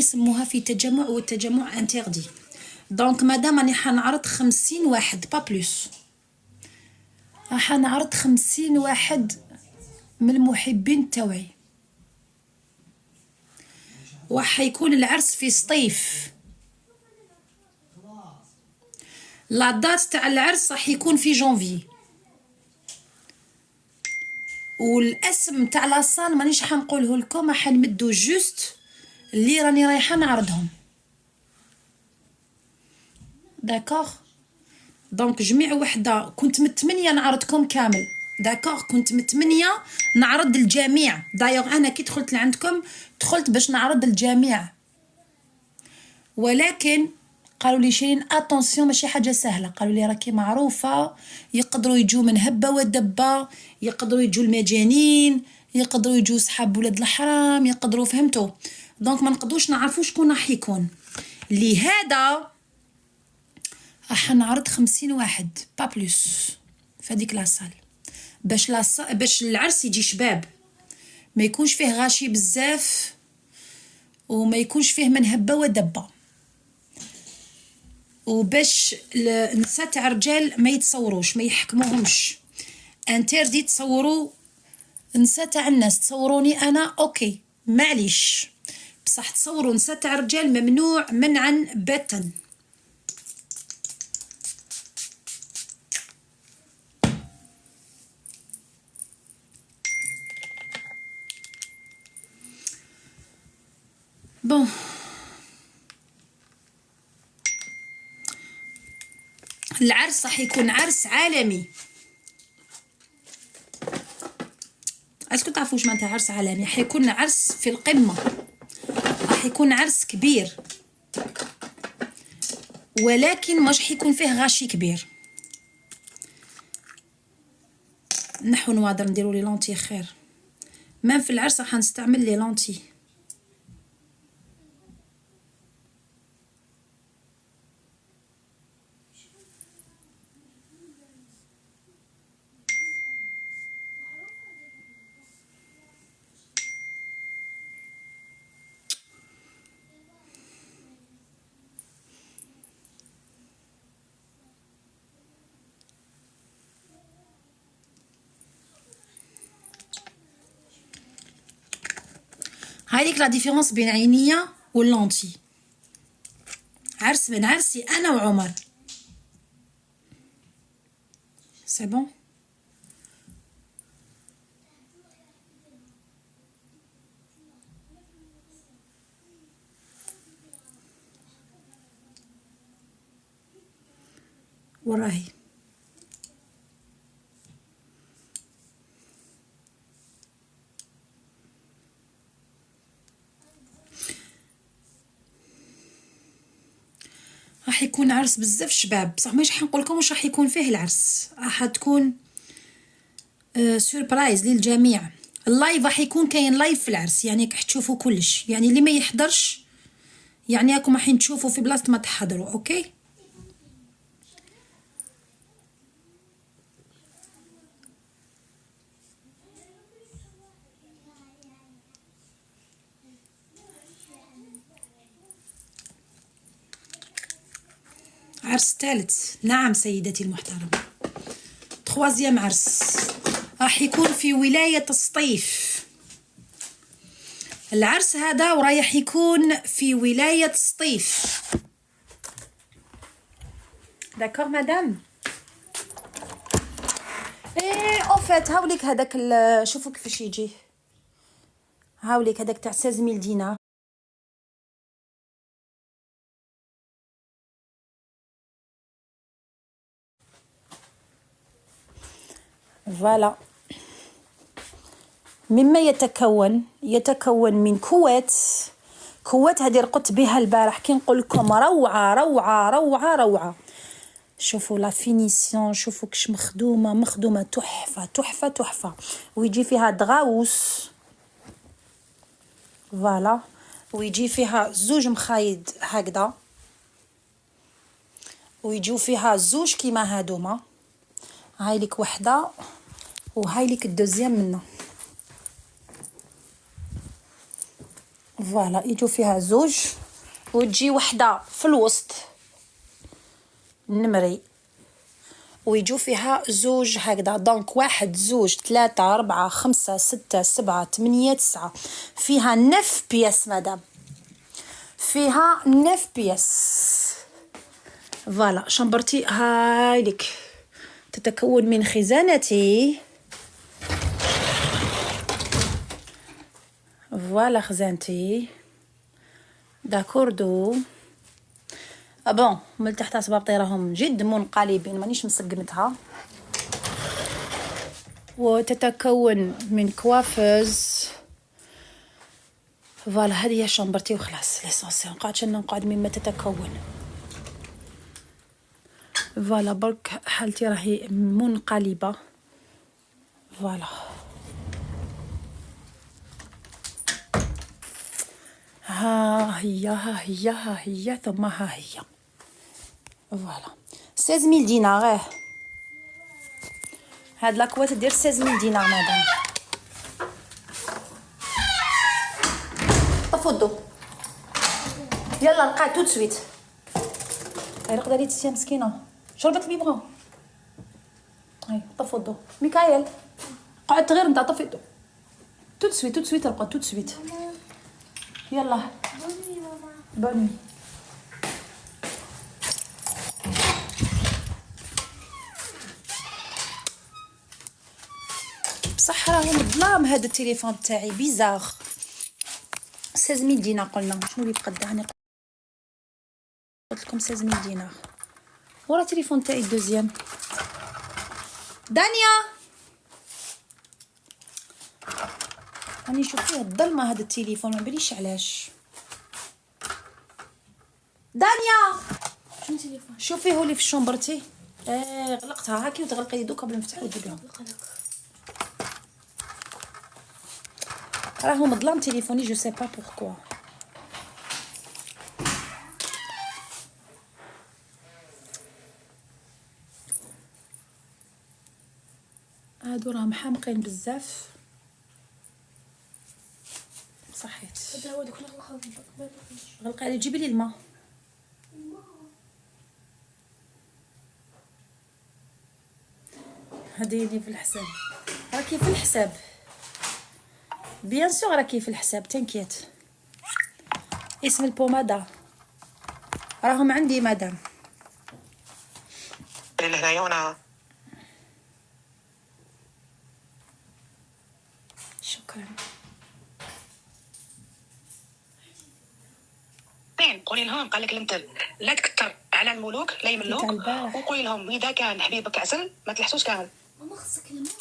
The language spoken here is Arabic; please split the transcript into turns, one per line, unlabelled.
يسموها في تجمع، والتجمع انتردي. دونك مادام راني حنعرض 50 واحد با بلوس، راح نعرض 50 واحد من المحبين تاوعي، وحيكون العرس في سطيف. لا دات تاع العرس راح يكون في جونفي، والاسم تاع لاصال مانيش حنقوله لكم، راح نمدو جوست اللي راني رايحه نعرضهم. داكوغ. دونك جميع وحده كنت متمنيه نعرضكم كامل. داكوغ، كنت متمنيه نعرض الجميع. دايوغ انا كي دخلت لعندكم دخلت باش نعرض الجميع، ولكن قالوا لي شيرين اتونسيون ماشي حاجه سهله. قالوا لي راكي معروفه، يقدروا يجوا من هبه ودبه، يقدروا يجوا المجانين، يقدروا يجوا صحاب ولاد الحرام، يقدروا، فهمتوا؟ دونك ما نقدروش نعرفوا شكون راح يكون. لهذا راح نعرض 50 واحد با بلوس في هذيك لاصال، باش العرس يجي شباب، ما يكونش فيه غاشي بزاف، وما يكونش فيه من هبه ودبه، وباش النساء تاع الرجال ما يتصوروش، ما يحكموهمش. انتردي تصوروا نساء تاع الناس، تصوروني انا اوكي معليش، بصح تصوروا نساء تاع الرجال ممنوع منعا باتا. بون العرس راح يكون عرس عالمي. اسكو تعرفوا واش معناتها عرس عالمي؟ حيكون عرس في القمه، راح يكون عرس كبير، ولكن مش حيكون فيه غاشي كبير. نحو نوادر نديروا لي لونتي خير، ما في العرس راح نستعمل لي لونتي. هايليك لا ديفيرونس بين عينيا واللونتي. عرس من عرسي انا وعمر. سي بون. وراهي راح يكون عرس بزاف شباب، بصح ماشي حنقول لكم واش راح يكون فيه العرس. راح تكون سوربرايز للجميع. اللايف راح يكون كاين لايف في العرس، يعني راح تشوفوا كلش، يعني اللي ما يحضرش يعني راكم راح تشوفوا في بلاصه ما تحضروا. اوكي. عرس ثالث، نعم سيدتي المحترمه، تخوازيام عرس راح يكون في ولايه سطيف. العرس هذا ورايح يكون في ولايه سطيف. داكور مدام. ايه اوفيت هاوليك هذاك شوفوا كيفاش يجي، هاوليك هذاك تاع 16000 دينار. فوالا. مما يتكون من كوات هذه رقدت بها البارح، كي نقول لكم روعه روعه روعه روعه. شوفوا لا فينيسيون، شوفوا كش مخدومه تحفه تحفه تحفه. ويجي فيها دغاوس، فوالا، ويجي فيها زوج مخايد هكذا، ويجيو فيها زوج كيما هادوما. هاي لك وحده وهاي لك الدوزيام منه. فوالا يجو فيها زوج وتجي وحده في الوسط النمري ويجو فيها زوج هكذا. دونك 1 2 3 4 5 6 7 8 9 فيها 9 بياس مدام، فيها 9 بياس. فوالا شمبرتي هايليك تتكون من خزانتي. فوالا خزانتي داكوردو. بون من تحت صبابطي راهم جد منقلبين مانيش مسقمتها. وتتكون من كوافوز. فوالا هذه هي شمبرتي وخلاص ليسونسيال. نقعد مما تتكون. فوالا برك حالتي راهي منقلبه. فوالا ها هي ثم ها هي. فوالا 16000 دينار. هاد لاكوا تدير 16000 دينار مدام. طفوا الضو يلا نقع تو سويت. هاي رقده لي تسيا مسكينه شربت البيبغون. هاي طفوا الضو. ميكايل قعدت غير نتا طفي الضو تو سويت رقد تو سويت. يلا بوني. بصح راهم ظلام هذا التليفون تاعي بيزار. 16000 دينار قلنا. شنو اللي بقى هاني قلت لكم 16000 دينار. ورا التليفون تاعي الدوزيام. دانيا راني نشوف فيه الظلمه هذا التليفون ما باليش علاش. دانيا
شنو تليفون؟
شوفي هو اللي في شومبرتي. غلقتها هاكي وتغلقي يدو قبل ما نفتحو البيبان. راهو مظلام تليفوني جو سي با بوركوا. هادو راهم حامقين بزاف. صحيت
هذا دوك
غلقي لي جيبي لي الماء. هذه اللي في الحساب راكي في الحساب بيان سور راكي في الحساب تنكيت. اسم البومادا راهم عندي مدام.
لهنايا وانا
شكرا.
قولي لهم قال لك انت لا تكثر على الملوك لا يملوك، وقولي لهم اذا كان حبيبك عسل ما تلحسوش كامل.
ماما خصك الماء.